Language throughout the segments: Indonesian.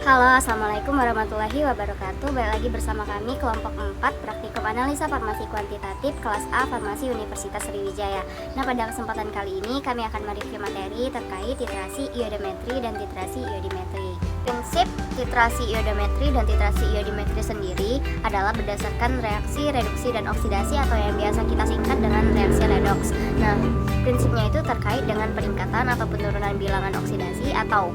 Halo, Assalamualaikum warahmatullahi wabarakatuh. Balik lagi bersama kami kelompok 4 Praktikum Analisa Farmasi Kuantitatif kelas A Farmasi Universitas Sriwijaya. Nah, pada kesempatan kali ini kami akan mereview materi terkait titrasi iodometri dan titrasi iodimetri. Prinsip titrasi iodometri dan titrasi iodimetri sendiri adalah berdasarkan reaksi reduksi dan oksidasi atau yang biasa kita singkat dengan reaksi redoks. Nah, prinsipnya itu terkait dengan peningkatan atau penurunan bilangan oksidasi atau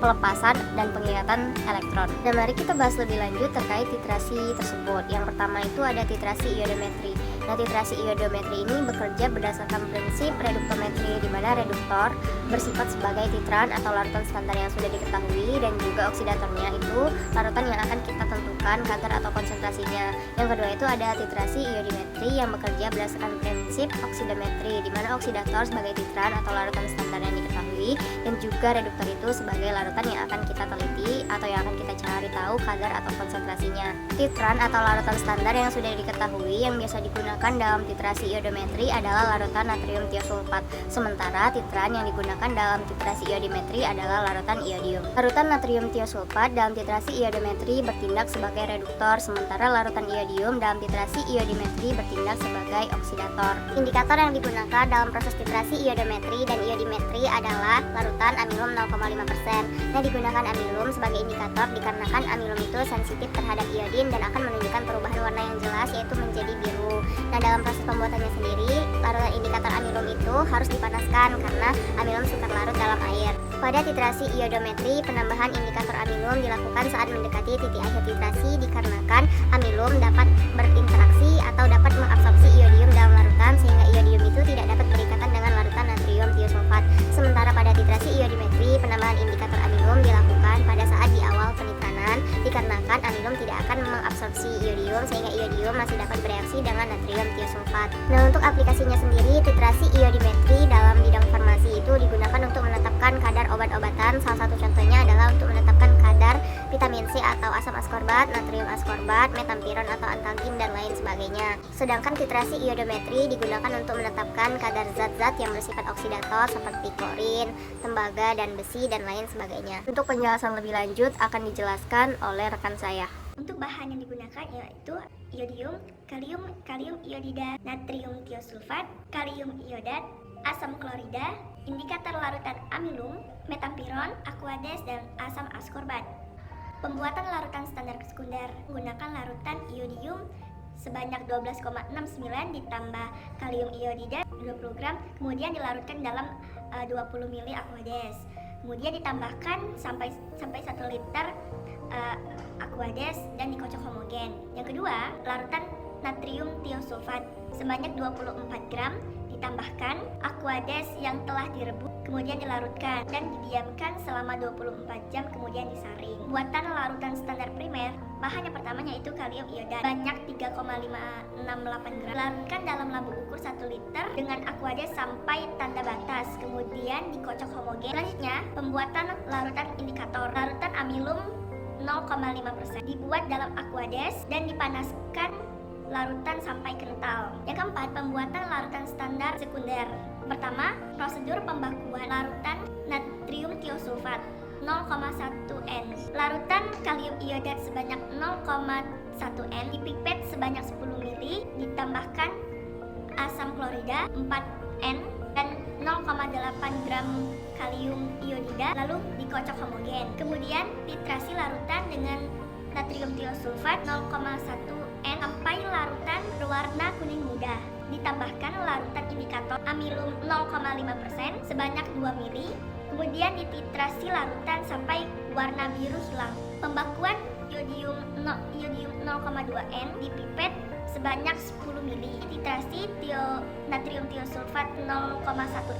pelepasan dan pengikatan elektron. Nah, mari kita bahas lebih lanjut terkait titrasi tersebut. Yang pertama itu ada titrasi iodometri. Nah, titrasi iodometri ini bekerja berdasarkan prinsip reduktometri, di mana reduktor bersifat sebagai titran atau larutan standar yang sudah diketahui, dan juga oksidatornya itu larutan yang akan kita tentukan kadar atau konsentrasinya. Yang kedua itu ada titrasi iodimetri yang bekerja berdasarkan prinsip oksidometri, di mana oksidator sebagai titran atau larutan standar yang diketahui, dan juga reduktor itu sebagai larutan yang akan kita teliti atau yang akan kita cari tahu kadar atau konsentrasinya. Titran atau larutan standar yang sudah diketahui yang biasa digunakan dalam titrasi iodometri adalah larutan natrium tiosulfat, sementara titran yang digunakan dalam titrasi iodimetri adalah larutan iodium. Larutan natrium tiosulfat dalam titrasi iodometri bertindak sebagai reduktor, sementara larutan iodium dalam titrasi iodimetri bertindak sebagai oksidator. Indikator yang digunakan dalam proses titrasi iodometri dan iodimetri adalah larutan amilum 0,5%. Nah, digunakan amilum sebagai indikator dikarenakan amilum itu sensitif terhadap iodin dan akan menunjukkan perubahan warna yang jelas, yaitu menjadi biru. Nah, dalam proses pembuatannya sendiri, larutan indikator amilum itu harus dipanaskan karena amilum sukar larut dalam air. Pada titrasi iodometri, penambahan indikator amilum dilakukan saat mendekati titik akhir titrasi dikarenakan amilum dapat berinteraksi atau dapat mengabsorpsi iodium dalam larutan, sehingga iodium itu tidak dapat berikatan dengan larutan natrium tiosulfat. Sementara pada titrasi iodimetri, penambahan indikator amilum dilakukan pada saat di awal penitranan dikarenakan amilum tidak akan mengabsorpsi iodium, sehingga iodium masih dapat bereaksi dengan natrium tiosulfat. Nah, untuk aplikasinya sendiri, titrasi iodimetri dalam bidang farmasi itu digunakan untuk menetapkan kadar obat-obatan. Salah satu contohnya adalah untuk menetapkan kadar vitamin C atau asam askorbat, natrium askorbat, metampiron atau antangin, dan lain sebagainya. Sedangkan titrasi iodometri digunakan untuk menetapkan kadar zat-zat yang bersifat oksidator seperti klorin, tembaga, dan besi, dan lain sebagainya. Untuk penjelasan lebih lanjut akan dijelaskan oleh rekan saya. Untuk bahan yang digunakan yaitu iodium, kalium iodida, natrium tiosulfat, kalium iodat, asam klorida, indikator larutan amilum, metampiron, aquades, dan asam askorbat. Pembuatan larutan standar sekunder menggunakan larutan iodium sebanyak 12,69 ditambah kalium iodida 20 gram, kemudian dilarutkan dalam 20 ml aquades. Kemudian ditambahkan sampai 1 liter aquades dan dikocok homogen. Yang kedua, larutan natrium tiosulfat sebanyak 24 gram ditambahkan aquades yang telah direbus, kemudian dilarutkan dan didiamkan selama 24 jam, kemudian disaring. Buatan larutan standar primer, bahan yang pertamanya itu kalium iodat banyak 3,568 gram. Larutkan dalam lampu ukur 1 liter dengan aquades sampai tanda batas, kemudian dikocok homogen. Selanjutnya, pembuatan larutan indikator. Larutan amilum 0,5% dibuat dalam aquades dan dipanaskan larutan sampai kental. Yang keempat, pembuatan larutan standar sekunder. Pertama, prosedur pembakuan larutan natrium tiosulfat 0,1 N. Larutan kalium iodat sebanyak 0,1 N dipipet sebanyak 10 ml, ditambahkan asam klorida 4 N dan 0,8 gram kalium iodida, lalu dikocok homogen. Kemudian titrasi larutan dengan natrium tiosulfat 0,1 N sampai larutan berwarna kuning muda. Ditambahkan larutan indikator amilum 0,5% sebanyak 2 ml. Kemudian dititrasi larutan sampai warna biru hilang. Pembakuan iodium 0,2 N dipipet sebanyak 10 ml. Titrasi natrium tiosulfat 0,1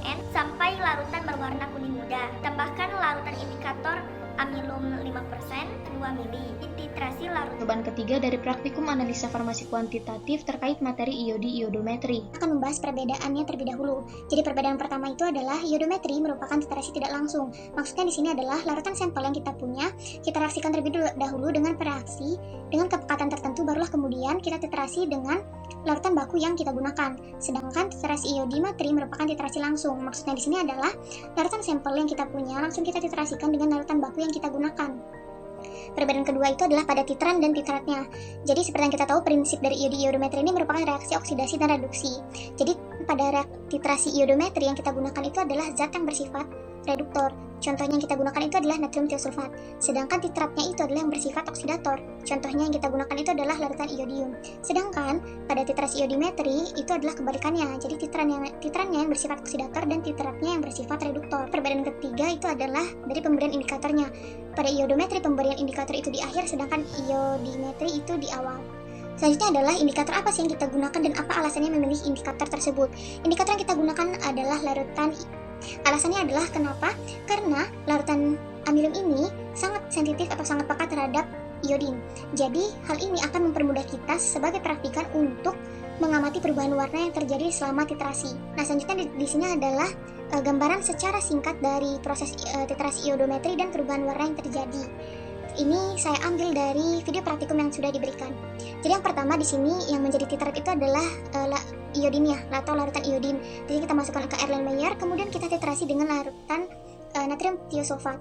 N sampai larutan berwarna kuning muda. Tambahkan larutan indikator amilum 5% 2 ml. Titrasi larutan. Jawaban ketiga dari praktikum analisa farmasi kuantitatif terkait materi iodometri. Akan membahas perbedaannya terlebih dahulu. Jadi perbedaan pertama itu adalah iodometri merupakan titrasi tidak langsung. Maksudnya di sini adalah larutan sampel yang kita punya, kita reaksikan terlebih dahulu dengan pereaksi dengan kepekatan tertentu, barulah kemudian kita titrasi dengan larutan baku yang kita gunakan. Sedangkan titrasi iodimetri merupakan titrasi langsung. Maksudnya di sini adalah larutan sampel yang kita punya langsung kita titrasikan dengan larutan baku yang kita gunakan. Perbedaan kedua itu adalah pada titran dan titratnya. Jadi seperti yang kita tahu, prinsip dari iodometri ini merupakan reaksi oksidasi dan reduksi. Jadi pada titrasi iodometri yang kita gunakan itu adalah zat yang bersifat reduktor. Contohnya yang kita gunakan itu adalah natrium tiosulfat. Sedangkan titratnya itu adalah yang bersifat oksidator. Contohnya yang kita gunakan itu adalah larutan iodium. Sedangkan pada titrasi iodimetri itu adalah kebalikannya. Jadi titrannya yang bersifat oksidator dan titratnya yang bersifat reduktor. Perbedaan ketiga itu adalah dari pemberian indikatornya. Pada iodometri pemberian indikator itu di akhir, sedangkan iodimetri itu di awal. Selanjutnya adalah indikator apa sih yang kita gunakan dan apa alasannya memilih indikator tersebut. Indikator yang kita gunakan adalah larutan. Alasannya adalah kenapa? Karena larutan amilum ini sangat sensitif atau sangat peka terhadap iodin. Jadi hal ini akan mempermudah kita sebagai praktikan untuk mengamati perubahan warna yang terjadi selama titrasi. Nah, selanjutnya di sini adalah gambaran secara singkat dari proses titrasi iodometri dan perubahan warna yang terjadi. Ini saya ambil dari video praktikum yang sudah diberikan. Jadi yang pertama di sini yang menjadi titrat itu adalah iodinnya atau larutan iodin. Jadi kita masukkan ke Erlenmeyer, kemudian kita titrasi dengan larutan natrium tiosulfat.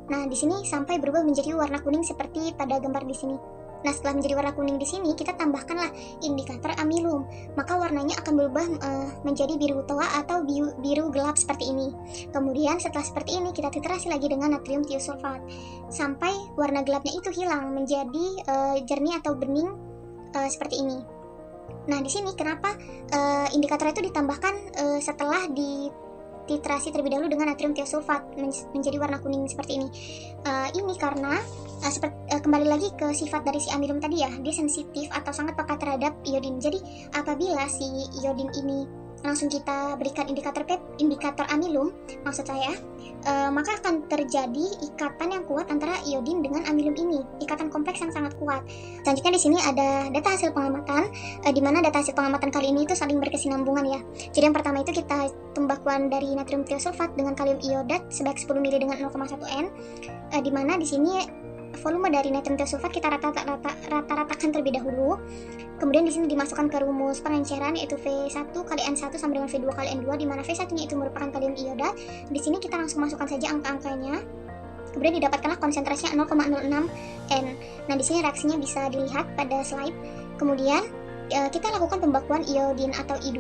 Nah, di sini sampai berubah menjadi warna kuning seperti pada gambar di sini. Nah, setelah menjadi warna kuning di sini, kita tambahkanlah indikator amilum. Maka warnanya akan berubah menjadi biru tua atau biru gelap seperti ini. Kemudian setelah seperti ini, kita titrasi lagi dengan natrium tiosulfat sampai warna gelapnya itu hilang menjadi jernih atau bening seperti ini. Nah, di sini kenapa indikator itu ditambahkan setelah titrasi terlebih dahulu dengan natrium tiosulfat menjadi warna kuning seperti ini. Ini karena kembali lagi ke sifat dari si amilum tadi ya, dia sensitif atau sangat peka terhadap iodin. Jadi apabila si iodin ini langsung kita berikan indikator amilum, maksud saya, maka akan terjadi ikatan yang kuat antara iodin dengan amilum ini, ikatan kompleks yang sangat kuat. Selanjutnya di sini ada data hasil pengamatan, di mana data hasil pengamatan kali ini itu saling berkesinambungan ya. Jadi yang pertama itu kita pembakuan dari natrium tiosulfat dengan kalium iodat sebanyak 10 ml dengan 0,1 N, di mana di sini volume dari natrium tiosulfat kita rata-ratakan terlebih dahulu. Kemudian di sini dimasukkan ke rumus pengenceran yaitu V1 kali N1 sama dengan V2 kali N2, di mana V1-nya itu merupakan kalium iodat. Di sini kita langsung masukkan saja angka-angkanya. Kemudian didapatkanlah konsentrasinya 0,06 N. Nah, di sini reaksinya bisa dilihat pada slide. Kemudian kita lakukan pembakuan iodin atau I2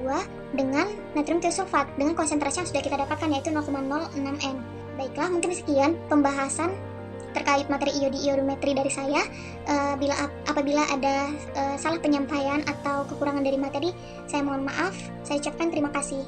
dengan natrium tiosulfat dengan konsentrasi yang sudah kita dapatkan yaitu 0,06 N. Baiklah, mungkin sekian pembahasan terkait materi iodometri dari saya. Apabila ada salah penyampaian atau kekurangan dari materi, saya mohon maaf. Saya ucapkan terima kasih.